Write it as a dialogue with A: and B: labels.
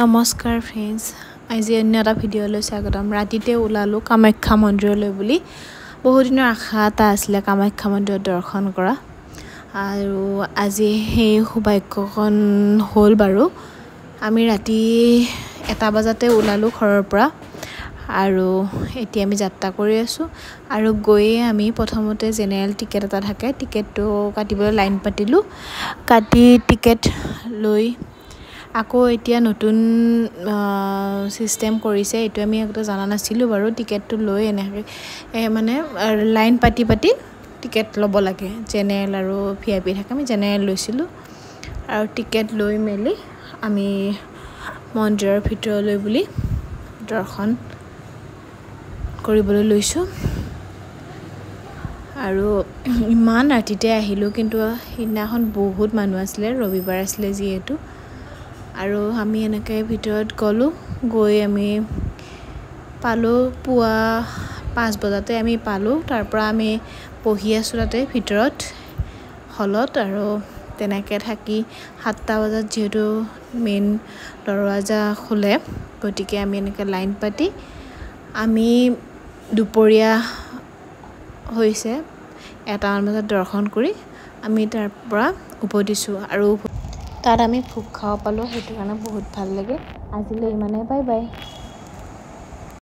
A: নমস্কাৰ ফ্ৰেণ্ডছ, আজি অন্য এটা ভিডিঅ'লৈ স্বাগতম। ৰাতিতে ওলালোঁ কামাখ্যা মন্দিৰলৈ বুলি। বহুদিনৰ আশা এটা আছিলে কামাখ্যা মন্দিৰত দৰ্শন কৰা, আৰু আজি সেই সৌভাগ্যকণ হ'ল বাৰু। আমি ৰাতি 1 বজাতে ওলালোঁ ঘৰৰ পৰা, আৰু এতিয়া আমি যাত্ৰা কৰি আছোঁ। আৰু গৈয়ে আমি প্ৰথমতে জেনেৰেল টিকেট এটা থাকে, টিকেটটো কাটিবলৈ লাইন পাতিলোঁ। কাটি টিকেট লৈ আকৌ এতিয়া নতুন চিষ্টেম কৰিছে, এইটো আমি আগতে জনা নাছিলোঁ বাৰু। টিকেটটো লৈ এনেকৈ মানে লাইন পাতি টিকেট ল'ব লাগে। জেনেৰেল আৰু VIP থাকে, আমি জেনেৰেল লৈছিলোঁ। আৰু টিকেট লৈ মেলি আমি মন্দিৰৰ ভিতৰলৈ বুলি দৰ্শন কৰিবলৈ লৈছোঁ। আৰু ইমান ৰাতিতে আহিলোঁ, কিন্তু সিদিনাখন বহুত মানুহ আছিলে, ৰবিবাৰ আছিলে যিহেতু। আৰু আমি এনেকৈ ভিতৰত গ'লোঁ, গৈ আমি পালোঁ পুৱা 5 বজাতে আমি পালোঁ। তাৰ পৰা আমি বহি আছোঁ তাতে ভিতৰত হলত, আৰু তেনেকৈ থাকি 7টা বজাত যিহেতু মেইন দৰৱাজা খোলে, গতিকে আমি এনেকৈ লাইন পাতি আমি দুপৰীয়া হৈছে 1টামান বজাত দৰ্শন কৰি আমি তাৰ পৰা উভতিছোঁ। আৰু তাত আমি ভোগ খাব পালোঁ, সেইটো কাৰণে বহুত ভাল লাগে। আজিলৈ ইমানে, বাই বাই।